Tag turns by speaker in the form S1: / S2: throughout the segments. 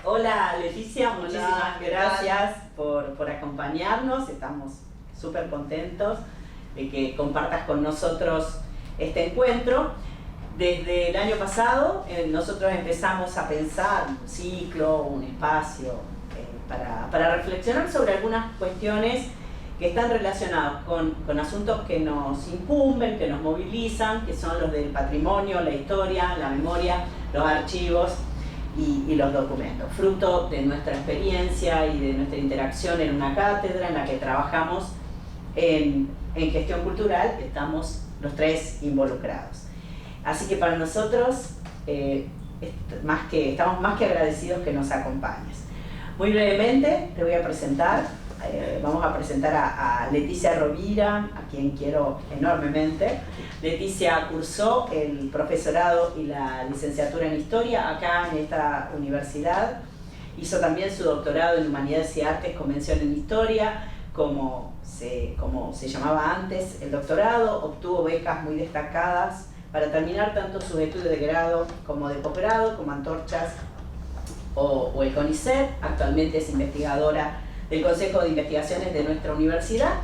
S1: Hola Leticia, muchísimas gracias por acompañarnos. Estamos súper contentos de que compartas con nosotros este encuentro. Desde el año pasado nosotros empezamos a pensar un ciclo, un espacio para reflexionar sobre algunas cuestiones que están relacionadas con asuntos que nos incumben, que nos movilizan, que son los del patrimonio, la historia, la memoria, los archivos y los documentos, fruto de nuestra experiencia y de nuestra interacción en una cátedra en la que trabajamos en gestión cultural. Estamos los tres involucrados. Así que para nosotros estamos más que agradecidos que nos acompañes. Muy brevemente te voy a presentar, vamos a presentar a Leticia Rovira, a quien quiero enormemente. Leticia cursó el profesorado y la licenciatura en Historia acá en esta universidad. Hizo también su doctorado en Humanidades y Artes con mención en Historia, como se llamaba antes el doctorado. Obtuvo becas muy destacadas para terminar tanto sus estudios de grado como de posgrado, como Antorchas o el CONICET. Actualmente es investigadora del Consejo de Investigaciones de nuestra universidad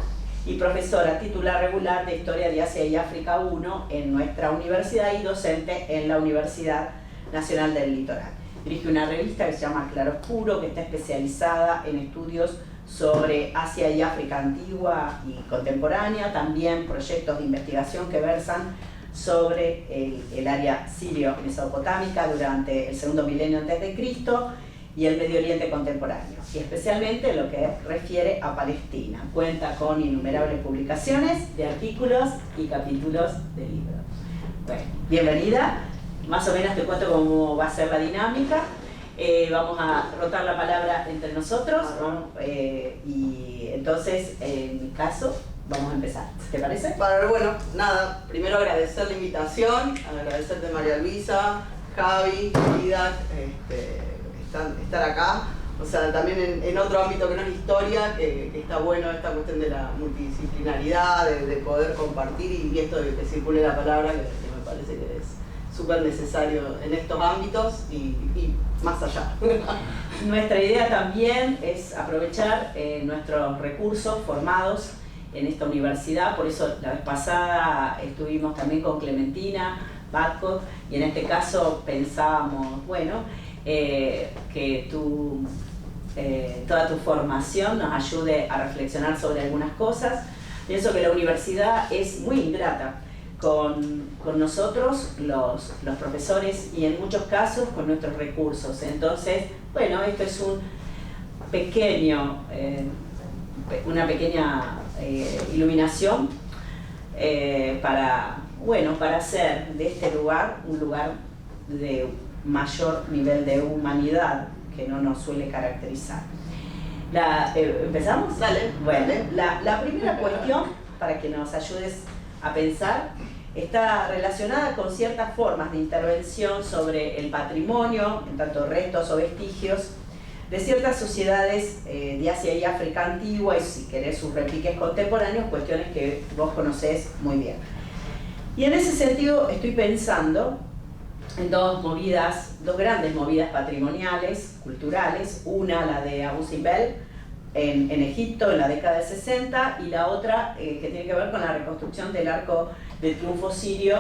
S1: y profesora titular regular de Historia de Asia y África 1 en nuestra universidad y docente en la Universidad Nacional del Litoral. Dirige una revista que se llama Claroscuro, que está especializada en estudios sobre Asia y África antigua y contemporánea, también proyectos de investigación que versan sobre el área sirio-mesopotámica durante el segundo milenio antes de Cristo y el Medio Oriente contemporáneo, y especialmente lo que refiere a Palestina. Cuenta con innumerables publicaciones de artículos y capítulos de libros. Bueno, bienvenida. Más o menos te cuento cómo va a ser la dinámica. Vamos a rotar la palabra entre nosotros, y entonces, en mi caso, vamos a empezar. ¿Te parece?
S2: Bueno, nada, primero agradecer la invitación, agradecerte María Luisa, Javi, Ida, estar acá. O sea, también en otro ámbito que no es historia, que está bueno esta cuestión de la multidisciplinaridad, de poder compartir y esto de que circule la palabra, que me parece que es súper necesario en estos ámbitos y más allá.
S1: Nuestra idea también es aprovechar nuestros recursos formados en esta universidad. Por eso la vez pasada estuvimos también con Clementina Batco, y en este caso pensábamos, bueno, que toda tu formación nos ayude a reflexionar sobre algunas cosas. Pienso que la universidad es muy ingrata con nosotros, los profesores, y en muchos casos con nuestros recursos. Entonces, bueno, esto es una pequeña iluminación para hacer de este lugar un lugar de mayor nivel de humanidad que no nos suele caracterizar. ¿Empezamos?
S2: Dale.
S1: Bueno, la primera cuestión, para que nos ayudes a pensar, está relacionada con ciertas formas de intervención sobre el patrimonio, en tanto restos o vestigios, de ciertas sociedades de Asia y África antigua, y si querés sus repiques contemporáneos, cuestiones que vos conocés muy bien. Y en ese sentido estoy pensando en dos grandes movidas patrimoniales, culturales. Una, la de Abu Simbel en Egipto en la década del 60, y la otra que tiene que ver con la reconstrucción del Arco de Triunfo sirio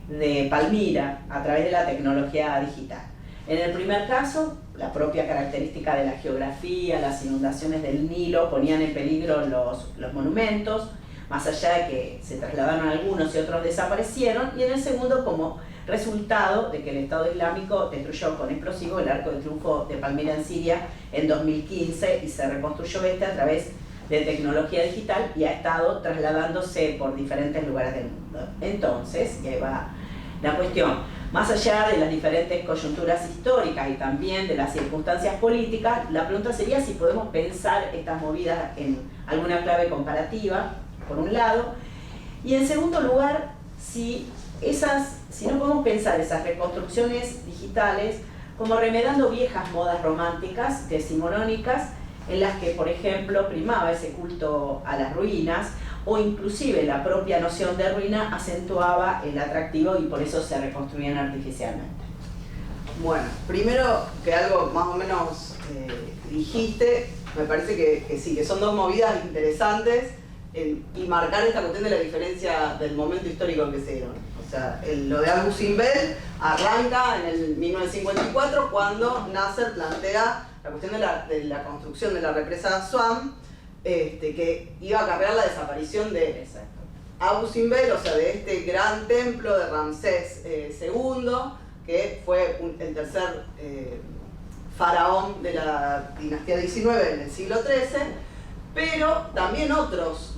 S1: de Palmira a través de la tecnología digital. En el primer caso, la propia característica de la geografía, las inundaciones del Nilo ponían en peligro los monumentos, más allá de que se trasladaron algunos y otros desaparecieron, y en el segundo, como resultado de que el Estado Islámico destruyó con explosivos el Arco de Triunfo de Palmira en Siria en 2015, y se reconstruyó a través de tecnología digital, y ha estado trasladándose por diferentes lugares del mundo. Entonces, y ahí va la cuestión, más allá de las diferentes coyunturas históricas y también de las circunstancias políticas, la pregunta sería si podemos pensar estas movidas en alguna clave comparativa, por un lado, y en segundo lugar, si no podemos pensar esas reconstrucciones digitales como remedando viejas modas románticas, decimonónicas, en las que, por ejemplo, primaba ese culto a las ruinas, o inclusive la propia noción de ruina acentuaba el atractivo y por eso se reconstruían artificialmente.
S2: Bueno, primero que algo más o menos dijiste, me parece que sí, que son dos movidas interesantes y marcar esta cuestión de la diferencia del momento histórico en que se dieron. O sea, lo de Abu Simbel arranca en el 1954 cuando Nasser plantea la cuestión de la construcción de la represa Aswan, que iba a acarrear la desaparición de Abu Simbel, o sea, de este gran templo de Ramsés II, que fue el tercer faraón de la dinastía XIX en el siglo XIII, pero también otros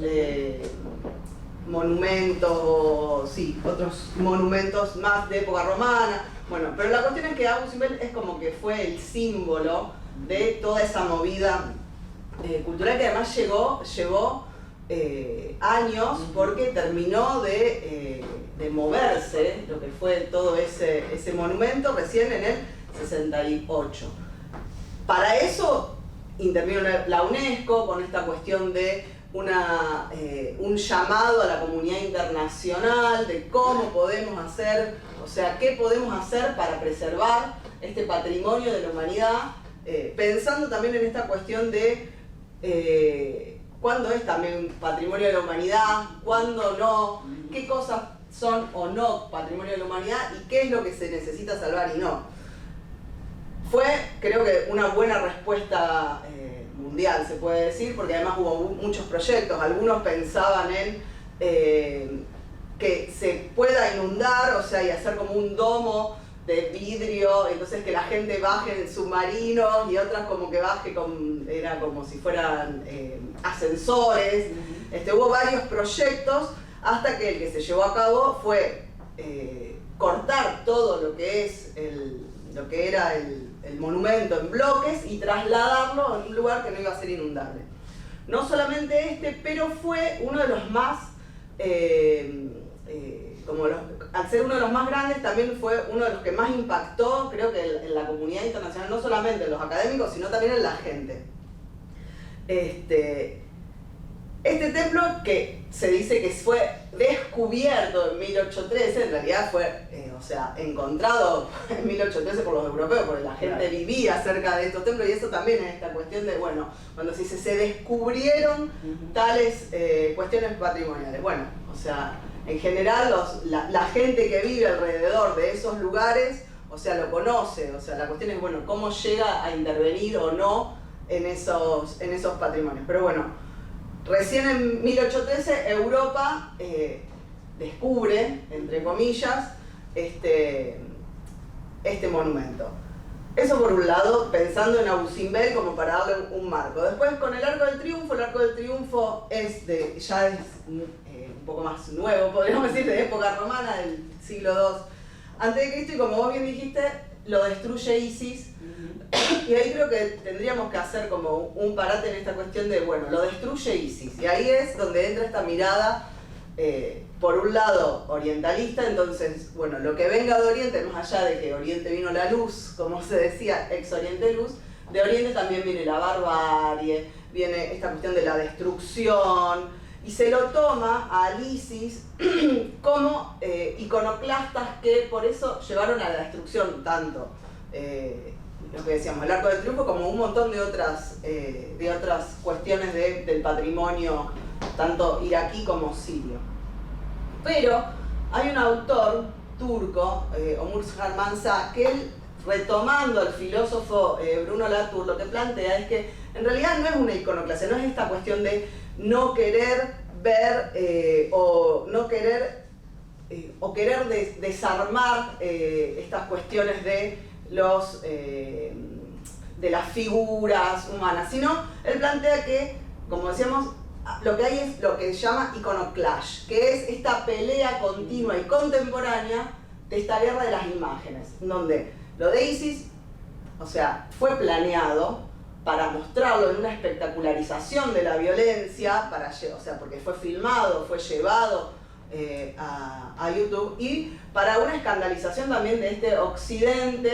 S2: otros monumentos más de época romana. Bueno, pero la cuestión es que Abu Simbel es como que fue el símbolo de toda esa movida cultural que además llevó años porque terminó de moverse, lo que fue todo ese monumento, recién en el 68. Para eso intervino la UNESCO con esta cuestión de un llamado a la comunidad internacional de cómo podemos hacer, o sea, qué podemos hacer para preservar este patrimonio de la humanidad, pensando también en esta cuestión de cuándo es también patrimonio de la humanidad, cuándo no, qué cosas son o no patrimonio de la humanidad y qué es lo que se necesita salvar y no. Fue, creo que, una buena respuesta mundial, se puede decir, porque además hubo muchos proyectos. Algunos pensaban en que se pueda inundar, o sea, y hacer como un domo de vidrio, entonces que la gente baje en submarinos, y otras como que baje era como si fueran ascensores. Hubo varios proyectos hasta que el que se llevó a cabo fue cortar todo lo que era el monumento en bloques y trasladarlo a un lugar que no iba a ser inundable. No solamente pero fue uno de los más, al ser uno de los más grandes, también fue uno de los que más impactó, creo que en la comunidad internacional, no solamente en los académicos, sino también en la gente. Este templo, que se dice que fue descubierto en 1813, en realidad fue encontrado en 1813 por los europeos, porque la gente vivía cerca de estos templos, y eso también es esta cuestión de, bueno, cuando se descubrieron tales cuestiones patrimoniales. Bueno, o sea, en general la gente que vive alrededor de esos lugares, o sea, lo conoce, o sea, la cuestión es, bueno, cómo llega a intervenir o no en esos patrimonios. Pero bueno, recién en 1813 Europa descubre, entre comillas, este monumento. Eso por un lado, pensando en Abu Simbel como para darle un marco. Después con el Arco del Triunfo, el Arco del Triunfo ya es un poco más nuevo, podríamos decir, de época romana, del siglo II a.C., y como vos bien dijiste, lo destruye Isis. Y ahí creo que tendríamos que hacer como un parate en esta cuestión de, bueno, lo destruye Isis. Y ahí es donde entra esta mirada, por un lado, orientalista. Entonces, bueno, lo que venga de Oriente, más allá de que Oriente vino la luz, como se decía, ex Oriente luz, de Oriente también viene la barbarie, viene esta cuestión de la destrucción, y se lo toma al Isis como iconoclastas que por eso llevaron a la destrucción tanto lo que decíamos, el Arco del Triunfo, como un montón de otras cuestiones del patrimonio, tanto iraquí como sirio. Pero hay un autor turco, Omur Harmansa, que él, retomando al filósofo Bruno Latour, lo que plantea es que en realidad no es una iconoclasia, no es esta cuestión de no querer ver o querer desarmar estas cuestiones de las figuras humanas, sino él plantea que, como decíamos, lo que hay es lo que se llama iconoclash, que es esta pelea continua y contemporánea de esta guerra de las imágenes, donde lo de Isis, o sea, fue planeado para mostrarlo en una espectacularización de la violencia, porque fue filmado, fue llevado a YouTube, y para una escandalización también de este occidente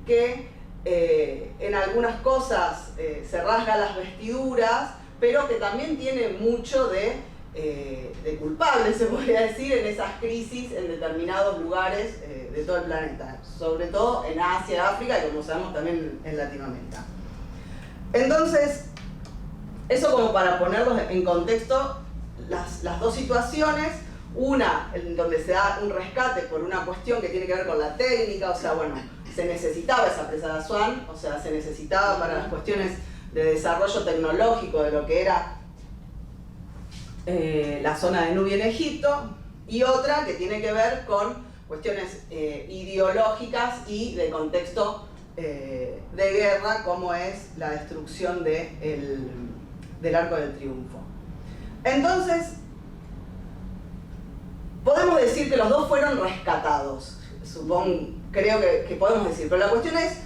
S2: que en algunas cosas se rasga las vestiduras, pero que también tiene mucho de de culpables, se podría decir, en esas crisis en determinados lugares de todo el planeta, sobre todo en Asia, África y como sabemos también en Latinoamérica. Entonces, eso como para ponerlos en contexto, las dos situaciones, una en donde se da un rescate por una cuestión que tiene que ver con la técnica, o sea, bueno, se necesitaba esa presa de Asuán, o sea, se necesitaba para las cuestiones de desarrollo tecnológico de lo que era la zona de Nubia en Egipto, y otra que tiene que ver con cuestiones ideológicas y de contexto de guerra, como es la destrucción del Arco del Triunfo. Entonces, podemos decir que los dos fueron rescatados, creo que podemos decir, pero la cuestión es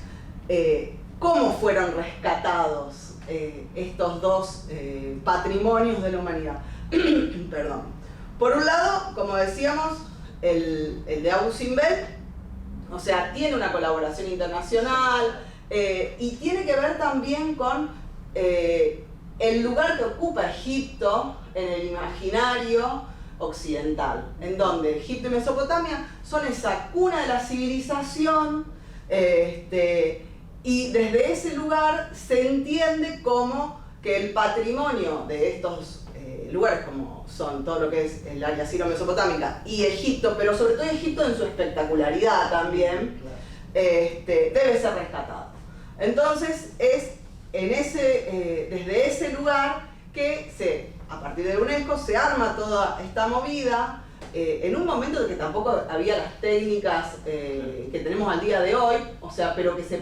S2: cómo fueron rescatados estos dos patrimonios de la humanidad. Perdón. Por un lado, como decíamos, el de Abu Simbel, o sea, tiene una colaboración internacional y tiene que ver también con el lugar que ocupa Egipto en el imaginario occidental, en donde Egipto y Mesopotamia son esa cuna de la civilización, y desde ese lugar se entiende como que el patrimonio de estos lugares, como son todo lo que es el área siro-mesopotámica y Egipto, pero sobre todo Egipto en su espectacularidad también, debe ser rescatado. Entonces es desde ese lugar que a partir de UNESCO se arma toda esta movida, en un momento en que tampoco había las técnicas que tenemos al día de hoy, o sea, pero que se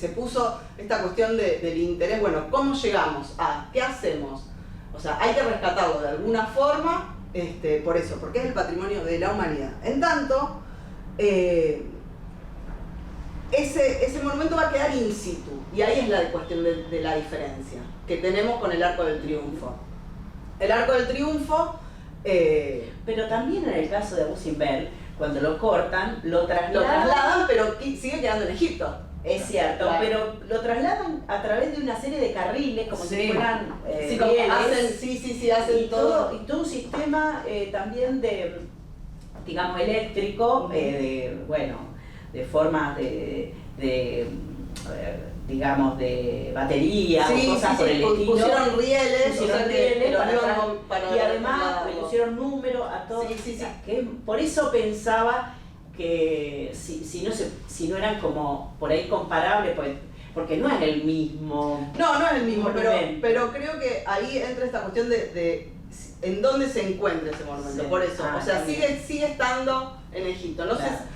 S2: puso esta cuestión del interés, bueno, ¿cómo llegamos a? ¿Qué hacemos? O sea, hay que rescatarlo de alguna forma, por eso, porque es el patrimonio de la humanidad. En tanto, ese monumento va a quedar in situ, y ahí es la cuestión de la diferencia que tenemos con el Arco del Triunfo. El Arco del Triunfo...
S1: pero también en el caso de Abu Simbel, cuando lo cortan, lo trasladan,
S2: pero sigue quedando en Egipto.
S1: Es cierto,
S2: claro.
S1: Pero lo trasladan a través de una serie de carriles, como si fueran
S2: sí, como hacen
S1: y todo un sistema también de, digamos, eléctrico, de formas digamos, de batería o cosas por el estilo.
S2: Pusieron rieles,
S1: y además le pusieron número a todo. Que por eso pensaba que si no eran como por ahí comparables, porque no es el mismo.
S2: No es el mismo, pero creo que ahí entra esta cuestión de en dónde se encuentra ese monumento, por eso. O sea, sigue estando en Egipto.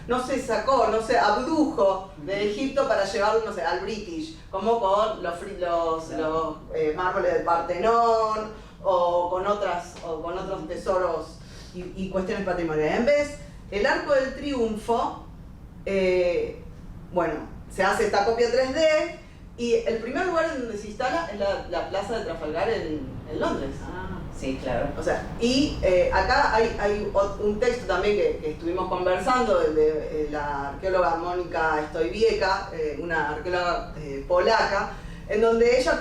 S2: No se sacó, no se abdujo de Egipto para llevarlo, no sé, al British, como con los mármoles del Partenón o con otros tesoros y cuestiones patrimoniales. En vez, el Arco del Triunfo, se hace esta copia 3D y el primer lugar en donde se instala es la Plaza de Trafalgar en Londres.
S1: Sí, claro.
S2: O sea, y acá hay un texto también que estuvimos conversando de la arqueóloga Mónica Stojbierska, una arqueóloga polaca, en donde ella,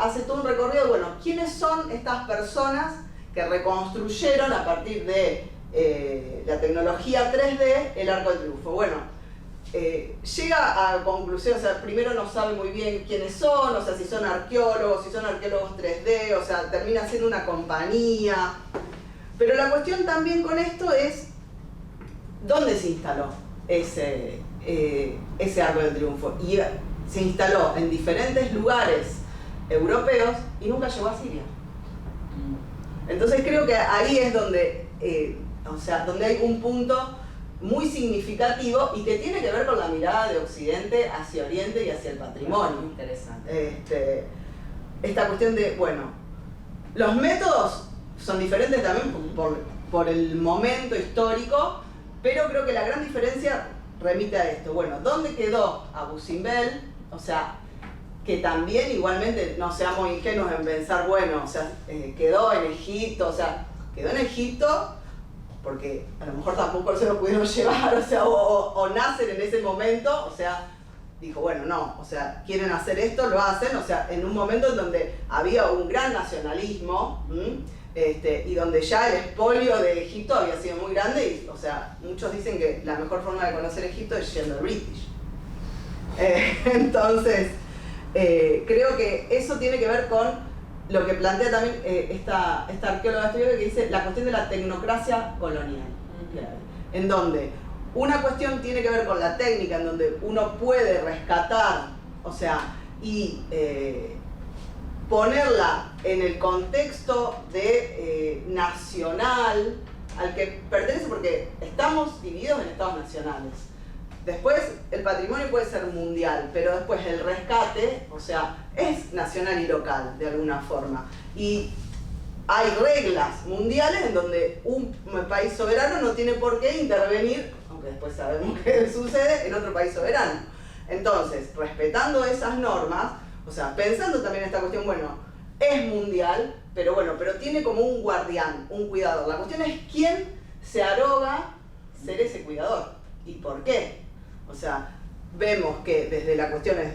S2: hace todo un recorrido de, ¿quiénes son estas personas que reconstruyeron a partir de la tecnología 3D el Arco del Triunfo? Llega a conclusión, primero no sabe muy bien quiénes son, si son arqueólogos 3D, termina siendo una compañía. Pero la cuestión también con esto es ¿dónde se instaló ese Arco del Triunfo? Y se instaló en diferentes lugares europeos y nunca llegó a Siria. Entonces creo que ahí es donde hay un punto muy significativo y que tiene que ver con la mirada de Occidente hacia Oriente y hacia el patrimonio.
S1: Muy interesante.
S2: Esta cuestión de, los métodos son diferentes también por el momento histórico, pero creo que la gran diferencia remite a esto. ¿Dónde quedó Abu Simbel? Que también igualmente no seamos ingenuos en pensar, quedó en Egipto, quedó en Egipto porque a lo mejor tampoco se lo pudieron llevar, o nacen en ese momento, dijo, bueno, no, o sea, quieren hacer esto, lo hacen, o sea, en un momento en donde había un gran nacionalismo, y donde ya el expolio de Egipto había sido muy grande, y, o sea, muchos dicen que la mejor forma de conocer Egipto es yendo al British. Entonces, creo que eso tiene que ver con lo que plantea también esta arqueóloga estudiante, que dice la cuestión de la tecnocracia colonial, en donde una cuestión tiene que ver con la técnica, en donde uno puede rescatar, o sea, y ponerla en el contexto de nacional al que pertenece, porque estamos divididos en estados nacionales. Después el patrimonio puede ser mundial, pero después el rescate, o sea, es nacional y local de alguna forma. Y hay reglas mundiales en donde un país soberano no tiene por qué intervenir, aunque después sabemos qué sucede, en otro país soberano. Entonces, respetando esas normas, o sea, pensando también en esta cuestión, bueno, es mundial, pero bueno, pero tiene como un guardián, un cuidador. La cuestión es quién se arroga ser ese cuidador y por qué. O sea, vemos que desde las cuestiones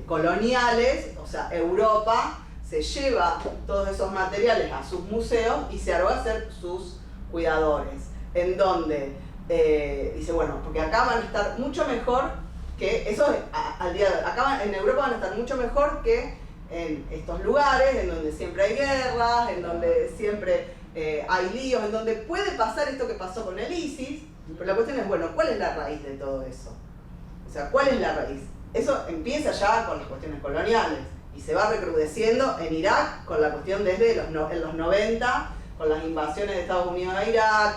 S2: coloniales, o sea, Europa se lleva todos esos materiales a sus museos y se arroga a ser sus cuidadores. En donde dice, bueno, porque acá van a estar mucho mejor que, eso al día de hoy, acá en Europa van a estar mucho mejor que en estos lugares, en donde siempre hay guerras, en donde siempre hay líos, en donde puede pasar esto que pasó con el ISIS, pero la cuestión es, bueno, ¿cuál es la raíz de todo eso? O sea, ¿cuál es la raíz? Eso empieza ya con las cuestiones coloniales y se va recrudeciendo en Irak con la cuestión desde en los 90, con las invasiones de Estados Unidos a Irak,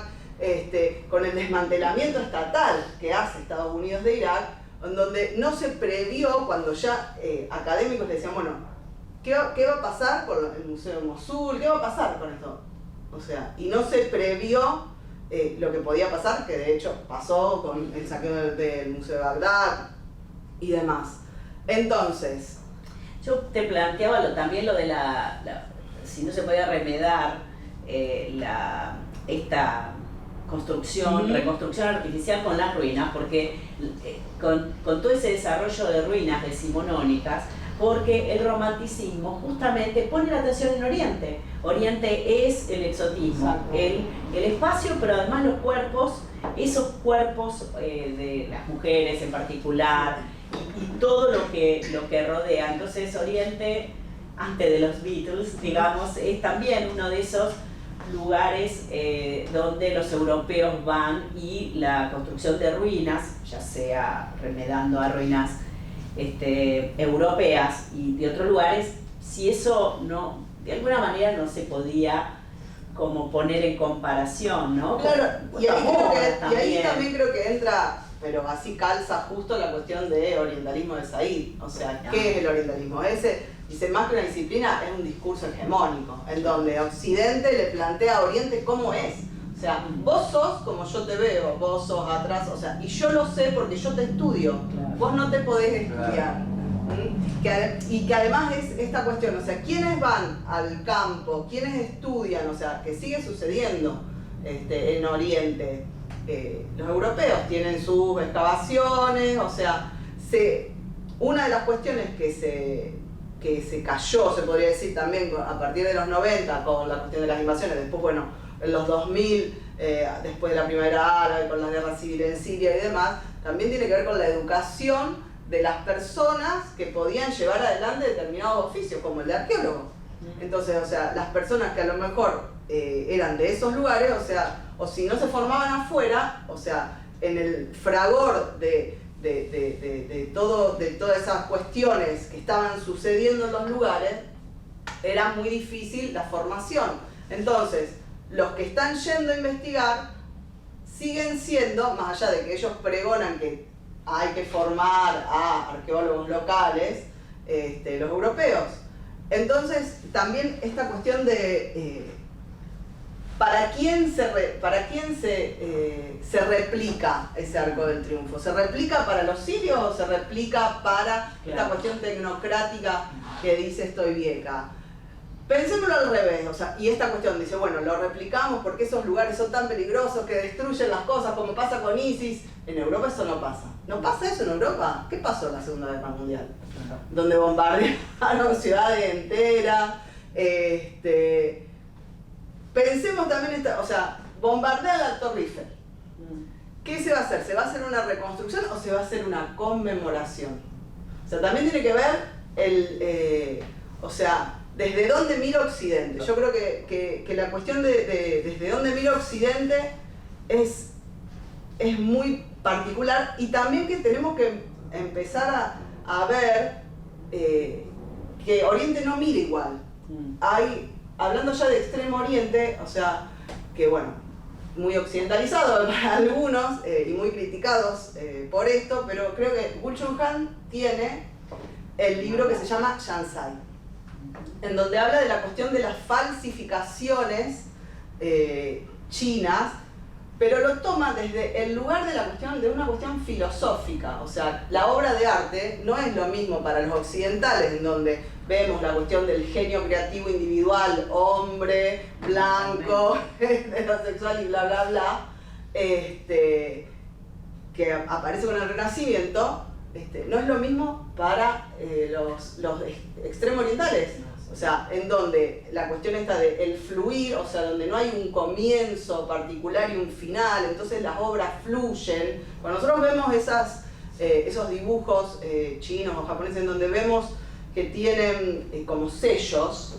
S2: con el desmantelamiento estatal que hace Estados Unidos de Irak, en donde no se previó, cuando ya académicos le decían, bueno, ¿qué va a pasar con el Museo de Mosul? ¿Qué va a pasar con esto? O sea, y no se previó lo que podía pasar, que de hecho pasó con el saqueo del Museo de Bagdad y demás. Entonces,
S1: yo te planteaba también lo de si no se podía remedar esta construcción, reconstrucción artificial con las ruinas, porque con todo ese desarrollo de ruinas decimonónicas, porque el romanticismo justamente pone la atención en Oriente. Oriente es el exotismo, el espacio, pero además los cuerpos, esos cuerpos de las mujeres en particular, y todo lo que rodea. Entonces Oriente, antes de los Beatles, digamos, es también uno de esos lugares donde los europeos van, y la construcción de ruinas, ya sea remedando a ruinas europeas y de otros lugares, si eso no, de alguna manera no se podía como poner en comparación, ¿no?
S2: Claro, y ahí también creo que entra, pero así calza justo la cuestión de orientalismo de Said. O sea, ¿qué es el orientalismo? Dice, más que una disciplina, es un discurso hegemónico, en donde Occidente le plantea a Oriente cómo es. O sea, vos sos como yo te veo, vos sos atrás, o sea, y yo lo sé porque yo te estudio, vos no te podés estudiar. Y que además es esta cuestión, o sea, ¿quiénes van al campo? ¿Quiénes estudian? O sea, que sigue sucediendo en Oriente. Los europeos tienen sus excavaciones, o sea, una de las cuestiones que se cayó, se podría decir también a partir de los 90 con la cuestión de las invasiones, después, bueno, en los 2000, después de la primavera árabe, con las guerras civiles en Siria y demás, también tiene que ver con la educación de las personas que podían llevar adelante determinados oficios, como el de arqueólogo. Entonces, o sea, las personas que a lo mejor eran de esos lugares, o sea, o si no se formaban afuera, o sea, en el fragor de todas esas cuestiones que estaban sucediendo en los lugares, era muy difícil la formación. Entonces, los que están yendo a investigar siguen siendo, más allá de que ellos pregonan que hay que formar a arqueólogos locales, los europeos. Entonces, también esta cuestión de ¿para quién se replica ese Arco del Triunfo? ¿Se replica para los sirios o se replica para esta cuestión tecnocrática que dice Stoivieka? pensémoslo al revés, o sea, y esta cuestión dice, bueno, lo replicamos porque esos lugares son tan peligrosos que destruyen las cosas, como pasa con ISIS. En Europa eso no pasa. ¿No pasa eso en Europa? ¿Qué pasó en la Segunda Guerra Mundial? Donde bombardearon ciudades enteras. Pensemos también, o sea, bombardean la Torre Eiffel. ¿Qué se va a hacer? ¿Se va a hacer una reconstrucción o se va a hacer una conmemoración? O sea, también tiene que ver o sea, desde dónde mira Occidente. Yo creo que la cuestión de desde dónde mira Occidente es muy particular, y también que tenemos que empezar a ver que Oriente no mira igual. Hablando ya de Extremo Oriente, o sea, que bueno, muy occidentalizado para algunos y muy criticados por esto, pero creo que Wu Chun-han tiene el libro que se llama Shanzai, en donde habla de la cuestión de las falsificaciones chinas, pero lo toma desde el lugar de una cuestión filosófica. O sea, la obra de arte no es lo mismo para los occidentales, en donde vemos la cuestión del genio creativo individual, hombre, blanco, heterosexual y bla bla bla, que aparece con el Renacimiento. No es lo mismo para los extremo orientales. O sea, en donde la cuestión está de el fluir, o sea, donde no hay un comienzo particular y un final, entonces las obras fluyen. Cuando nosotros vemos esos dibujos chinos o japoneses en donde vemos que tienen como sellos,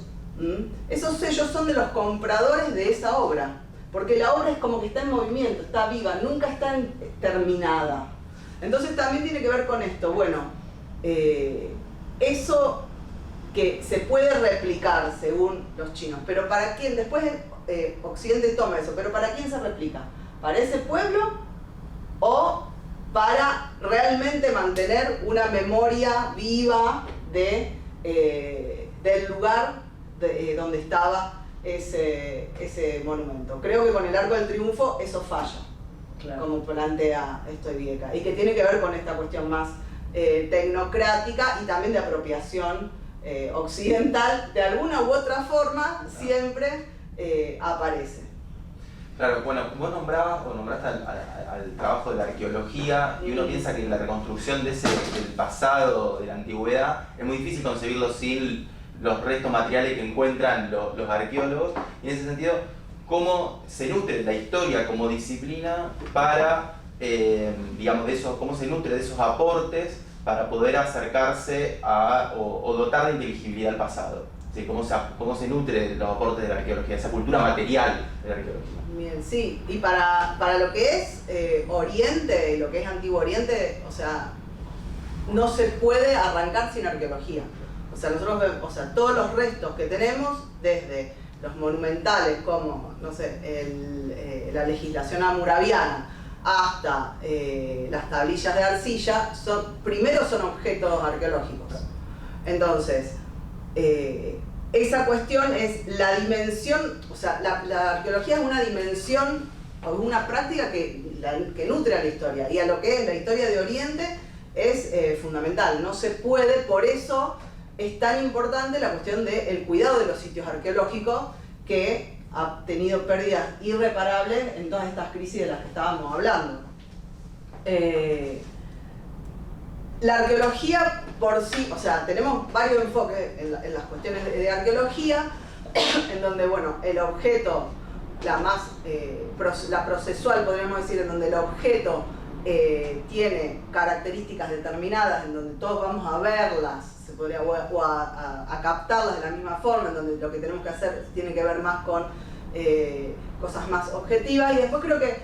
S2: esos sellos son de los compradores de esa obra, porque la obra es como que está en movimiento, está viva, nunca está terminada. Entonces también tiene que ver con esto. Bueno, eso que se puede replicar según los chinos, pero ¿para quién? Después Occidente toma eso, pero ¿para quién se replica? ¿Para ese pueblo o para realmente mantener una memoria viva del lugar donde estaba ese monumento? Creo que con el Arco del Triunfo eso falla, claro, como plantea Vieca, y que tiene que ver con esta cuestión más tecnocrática y también de apropiación occidental, de alguna u otra forma, siempre aparece.
S3: Claro, bueno, vos nombraste al trabajo de la arqueología, y uno piensa que la reconstrucción del pasado, de la antigüedad, es muy difícil concebirlo sin los restos materiales que encuentran los arqueólogos, y en ese sentido, ¿cómo se nutre la historia como disciplina para, digamos, cómo se nutre de esos aportes para poder acercarse o dotar de inteligibilidad al pasado? ¿Sí? ¿Cómo se nutre de los aportes de la arqueología, esa cultura material de la arqueología?
S2: Bien, sí, y para lo que es Oriente, lo que es Antiguo Oriente, o sea, no se puede arrancar sin arqueología. O sea, nosotros vemos, o sea, todos los restos que tenemos, desde los monumentales como, no sé, la legislación hammurabiana, hasta las tablillas de arcilla, primero son objetos arqueológicos. Entonces, esa cuestión es la dimensión, o sea, la arqueología es una dimensión o una práctica que nutre a la historia, y a lo que es la historia de Oriente es fundamental. No se puede, por eso es tan importante la cuestión del cuidado de los sitios arqueológicos, que ha tenido pérdidas irreparables en todas estas crisis de las que estábamos hablando. La arqueología por sí, o sea, tenemos varios enfoques en las cuestiones de arqueología, en donde, bueno, el objeto, la procesual, podríamos decir, en donde el objeto tiene características determinadas, en donde todos vamos a verlas, o a captarlas de la misma forma, en donde lo que tenemos que hacer tiene que ver más con cosas más objetivas. Y después creo que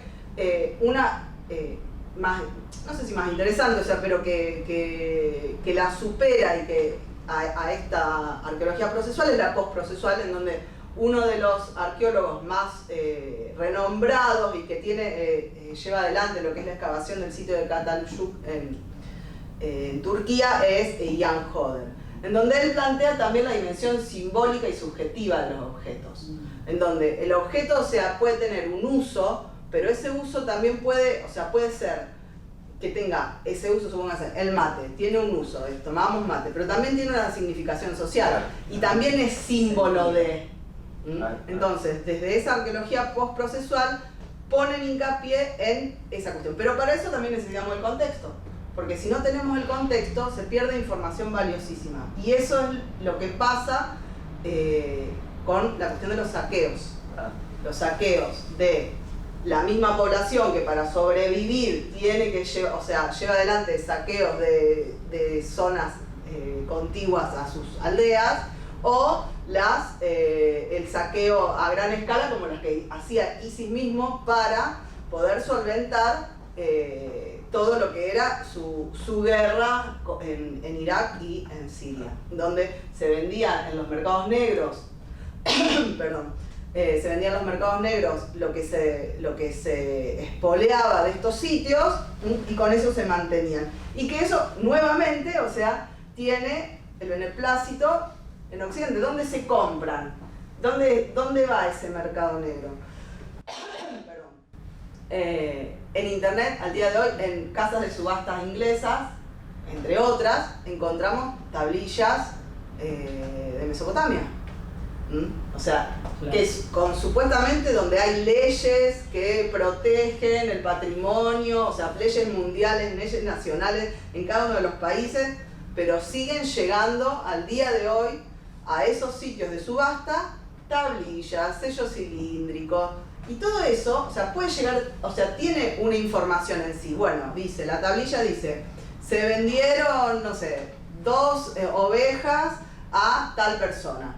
S2: más, no sé si más interesante, o sea, pero que la supera y que a esta arqueología procesual es la postprocesual, en donde uno de los arqueólogos más renombrados y que lleva adelante lo que es la excavación del sitio de Cataluyuk en Turquía es Jan Hodder, en donde él plantea también la dimensión simbólica y subjetiva de los objetos, en donde el objeto, o sea, puede tener un uso, pero ese uso también puede ser que tenga ese uso, supóngase, el mate, tiene un uso, tomamos mate, pero también tiene una significación social y también es símbolo de... Entonces, desde esa arqueología postprocesual ponen hincapié en esa cuestión, pero para eso también necesitamos el contexto, porque si no tenemos el contexto se pierde información valiosísima y eso es lo que pasa con la cuestión de los saqueos. Los saqueos de la misma población que para sobrevivir tiene que lleva adelante saqueos de zonas contiguas a sus aldeas, o el saqueo a gran escala como las que hacía ISIS mismo para poder solventar todo lo que era su guerra en Irak y en Siria, donde se vendía en los mercados negros perdón, se vendía en los mercados negros lo que se espoleaba de estos sitios y con eso se mantenían. Y que eso nuevamente, o sea, tiene el beneplácito en Occidente. ¿Dónde se compran? ¿Dónde va ese mercado negro? Perdón. En internet, al día de hoy, en casas de subastas inglesas, entre otras, encontramos tablillas de Mesopotamia. O sea, claro, que es supuestamente donde hay leyes que protegen el patrimonio, o sea, leyes mundiales, leyes nacionales en cada uno de los países, pero siguen llegando al día de hoy a esos sitios de subasta tablillas, sellos cilíndricos y todo eso, o sea, puede llegar, o sea, tiene una información en sí. Bueno, dice, la tablilla dice, se vendieron, no sé, 2 ovejas a tal persona.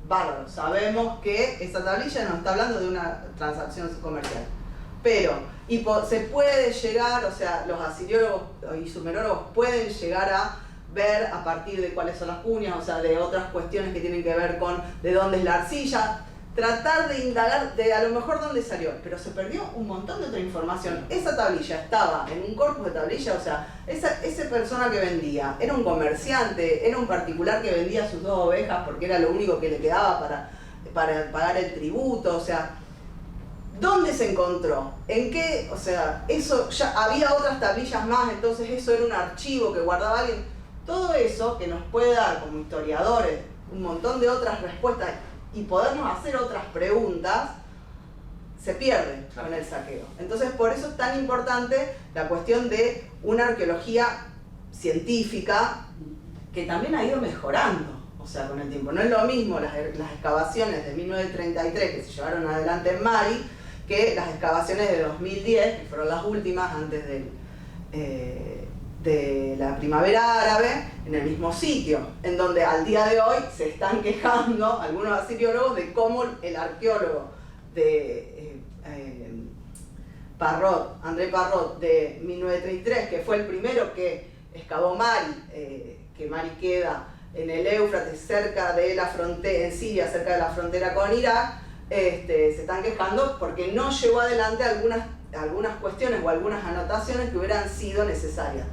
S2: Bárbaro, sabemos que esa tablilla nos está hablando de una transacción comercial. Pero, se puede llegar, o sea, los asiriólogos y sumerólogos pueden llegar a ver a partir de cuáles son las cuñas, o sea, de otras cuestiones que tienen que ver con de dónde es la arcilla, tratar de indagar de a lo mejor dónde salió, pero se perdió un montón de otra información. Esa tablilla estaba en un corpus de tablilla, o sea, esa persona que vendía era un comerciante, era un particular que vendía sus 2 ovejas porque era lo único que le quedaba para pagar el tributo, o sea, ¿dónde se encontró? ¿En qué? O sea, eso ya había otras tablillas más, entonces eso era un archivo que guardaba alguien. Todo eso que nos puede dar como historiadores un montón de otras respuestas y podernos hacer otras preguntas, se pierde con el saqueo. Entonces, por eso es tan importante la cuestión de una arqueología científica que también ha ido mejorando, o sea, con el tiempo. No es lo mismo las excavaciones de 1933 que se llevaron adelante en Mari que las excavaciones de 2010, que fueron las últimas antes de la primavera árabe, en el mismo sitio, en donde al día de hoy se están quejando algunos asiriólogos de cómo el arqueólogo de André Parrot de 1933, que fue el primero que excavó Mari, que Mari queda en el Éufrates, cerca de la frontera, en Siria, cerca de la frontera con Irak, se están quejando porque no llevó adelante algunas cuestiones o algunas anotaciones que hubieran sido necesarias.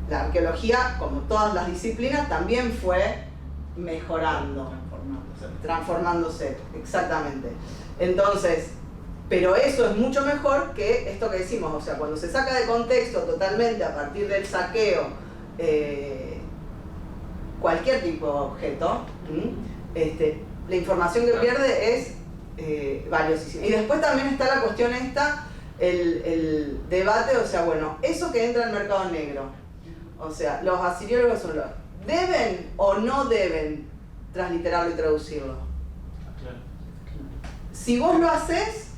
S2: La arqueología, como todas las disciplinas, también fue mejorando, transformándose, exactamente. Entonces, pero eso es mucho mejor que esto que decimos, o sea, cuando se saca de contexto totalmente a partir del saqueo cualquier tipo de objeto, la información que pierde es valiosísima. Y después también está la cuestión el debate, o sea, bueno, eso que entra al mercado negro, o sea, los asiriólogos ¿deben o no deben transliterarlo y traducirlo?
S3: Claro.
S2: Si vos lo haces,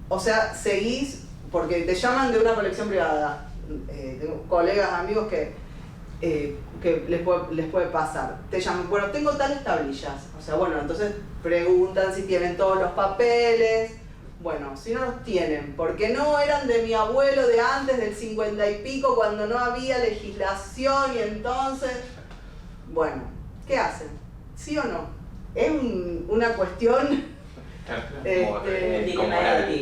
S2: o sea, seguís, porque te llaman de una colección privada, tengo colegas, amigos que les puede pasar, te llaman, bueno, tengo tales tablillas, o sea, bueno, entonces preguntan si tienen todos los papeles. Bueno, si no los tienen, porque no eran de mi abuelo de antes del 50 y pico, cuando no había legislación y entonces, bueno, ¿qué hacen? ¿Sí o no? Es una cuestión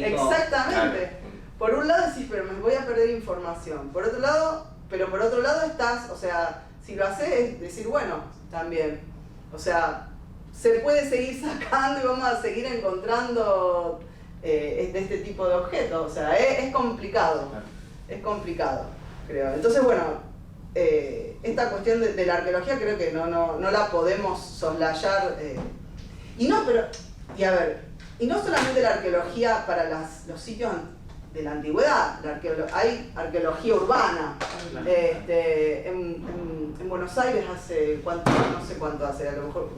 S2: exactamente. Por un lado decís, pero me voy a perder información. Por otro lado estás, o sea, si lo haces es decir, bueno, también, o sea, se puede seguir sacando y vamos a seguir encontrando este tipo de objetos, o sea, es complicado. es complicado, creo. Entonces, bueno, esta cuestión de la arqueología creo que no la podemos soslayar. Y a ver, y no solamente la arqueología para los sitios de la antigüedad, hay arqueología urbana. En Buenos Aires hace cuánto, no sé cuánto hace, a lo mejor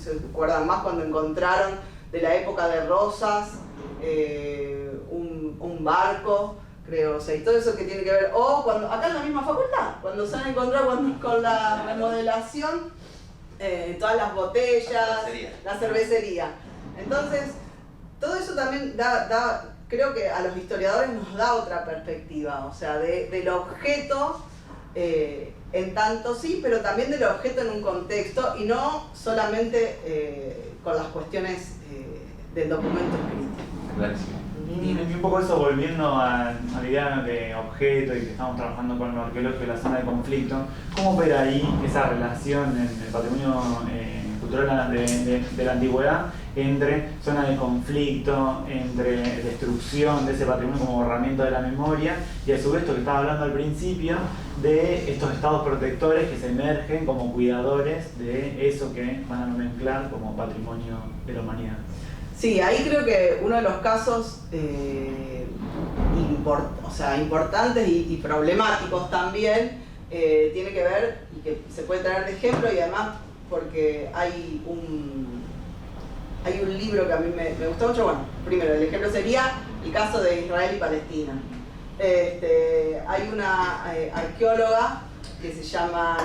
S2: se acuerdan más cuando encontraron de la época de Rosas un barco, creo, o sea, y todo eso que tiene que ver, o cuando acá en la misma facultad, cuando se han encontrado con la remodelación, todas las botellas, la cervecería. Entonces, todo eso también creo que a los historiadores nos da otra perspectiva, o sea, del objeto en tanto sí, pero también del objeto en un contexto y no solamente con las cuestiones del documento escrito.
S3: Clarísimo.
S4: Y un poco eso, volviendo a la idea de objeto y que estamos trabajando con lo arqueológico y la zona de conflicto, ¿cómo ver ahí esa relación en el patrimonio cultural de la antigüedad entre zona de conflicto, entre destrucción de ese patrimonio como herramienta de la memoria y a su vez esto que estaba hablando al principio de estos estados protectores que se emergen como cuidadores de eso que van a nomenclar como patrimonio de la humanidad?
S2: Sí, ahí creo que uno de los casos importantes y problemáticos también tiene que ver, y que se puede traer de ejemplo, y además porque hay un libro que a mí me gustó mucho. Bueno, primero, el ejemplo sería el caso de Israel y Palestina. Hay una arqueóloga que se llama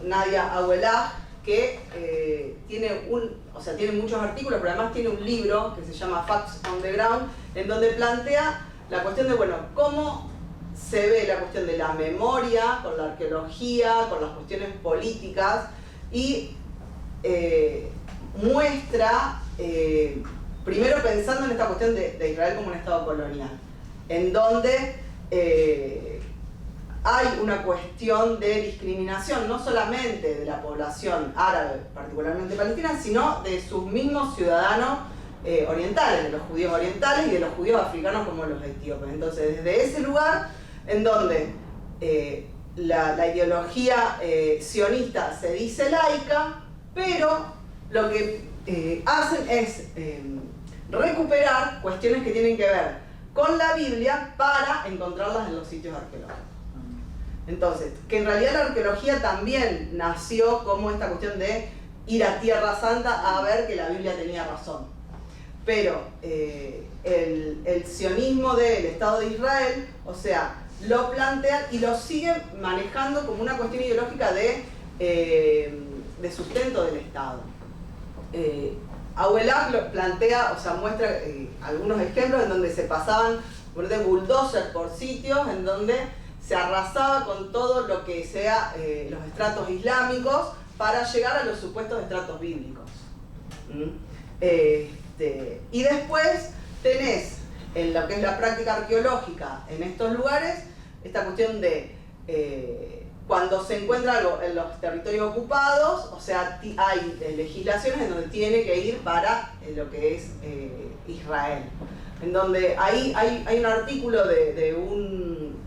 S2: Nadia Abuelah, que tiene muchos artículos, pero además tiene un libro que se llama Facts on the Ground, en donde plantea la cuestión de, bueno, cómo se ve la cuestión de la memoria con la arqueología, con las cuestiones políticas, y muestra, primero pensando en esta cuestión de Israel como un estado colonial, en donde hay una cuestión de discriminación, no solamente de la población árabe, particularmente palestina, sino de sus mismos ciudadanos orientales, de los judíos orientales y de los judíos africanos como los etíopes. Entonces, desde ese lugar en donde la ideología sionista se dice laica, pero lo que hacen es recuperar cuestiones que tienen que ver con la Biblia para encontrarlas en los sitios arqueológicos. Entonces, que en realidad la arqueología también nació como esta cuestión de ir a Tierra Santa a ver que la Biblia tenía razón. Pero el sionismo del Estado de Israel, o sea, lo plantean y lo siguen manejando como una cuestión ideológica de sustento del Estado. Abuelah lo plantea, o sea, muestra algunos ejemplos en donde se pasaban de bulldozer por sitios, en donde se arrasaba con todo lo que sea los estratos islámicos para llegar a los supuestos estratos bíblicos. Y después tenés en lo que es la práctica arqueológica en estos lugares esta cuestión de cuando se encuentra algo en los territorios ocupados, o sea, hay legislaciones en donde tiene que ir para lo que es Israel. En donde hay un artículo de un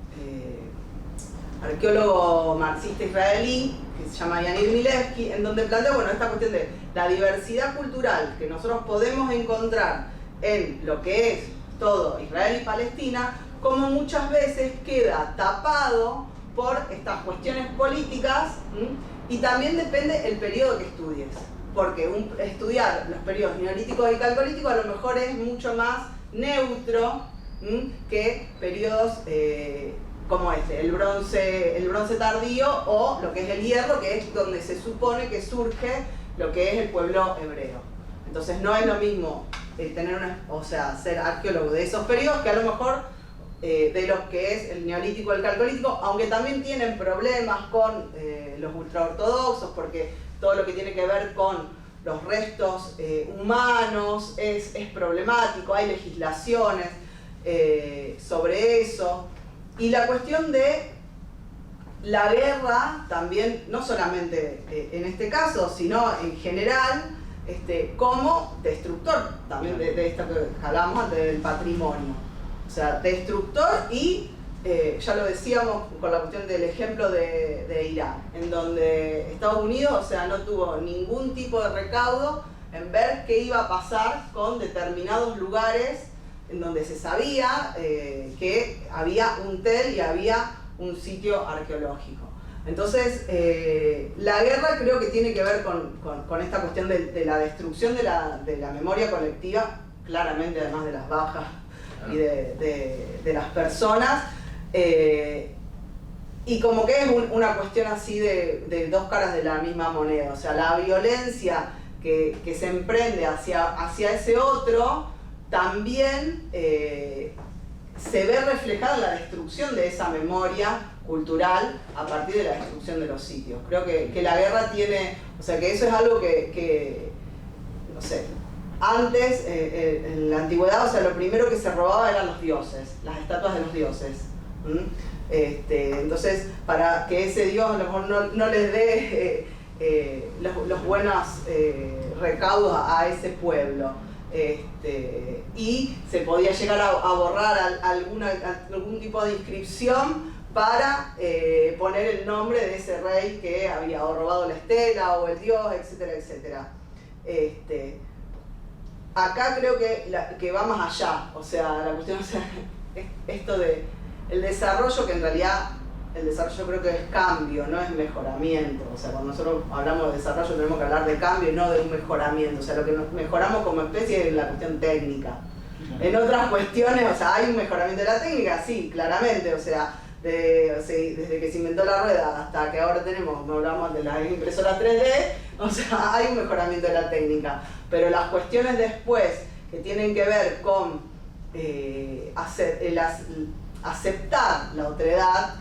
S2: arqueólogo marxista israelí que se llama Yanir Milevsky, en donde plantea, bueno, esta cuestión de la diversidad cultural que nosotros podemos encontrar en lo que es todo Israel y Palestina, como muchas veces queda tapado por estas cuestiones políticas, y también depende el periodo que estudies, porque estudiar los periodos neolíticos y calcolíticos a lo mejor es mucho más neutro que periodos como el bronce tardío o lo que es el hierro, que es donde se supone que surge lo que es el pueblo hebreo. Entonces no es lo mismo ser arqueólogo de esos periodos que a lo mejor de los que es el neolítico, el calcolítico, aunque también tienen problemas con los ultraortodoxos, porque todo lo que tiene que ver con los restos humanos es problemático, hay legislaciones sobre eso. Y la cuestión de la guerra también, no solamente en este caso, sino en general, como destructor también de esto que hablábamos antes del patrimonio. O sea, destructor y ya lo decíamos con la cuestión del ejemplo de Irak, en donde Estados Unidos, o sea, no tuvo ningún tipo de recaudo en ver qué iba a pasar con determinados lugares en donde se sabía que había un tel y había un sitio arqueológico. Entonces, la guerra creo que tiene que ver con esta cuestión de la destrucción de la memoria colectiva, claramente además de las bajas y de las personas, y como que es una cuestión así de dos caras de la misma moneda. O sea, la violencia que se emprende hacia ese otro también se ve reflejada en la destrucción de esa memoria cultural a partir de la destrucción de los sitios. Creo que la guerra tiene, o sea, que eso es algo que no sé, antes, en la antigüedad, o sea, lo primero que se robaba eran los dioses, las estatuas de los dioses. Entonces, para que ese dios a lo mejor no les dé los buenos recaudos a ese pueblo. Y se podía llegar a borrar algún tipo de inscripción para poner el nombre de ese rey que había robado la estela o el dios, etcétera, etcétera. Acá creo que va más allá, o sea, la cuestión, o sea, esto de el desarrollo, que en realidad el desarrollo creo que es cambio, no es mejoramiento. O sea, cuando nosotros hablamos de desarrollo tenemos que hablar de cambio y no de un mejoramiento. O sea, lo que mejoramos como especie es la cuestión técnica. En otras cuestiones, o sea, hay un mejoramiento de la técnica, sí, claramente. O sea, desde que se inventó la rueda hasta que ahora hablamos de las impresoras 3D, o sea, hay un mejoramiento de la técnica. Pero las cuestiones después que tienen que ver con aceptar la otredad,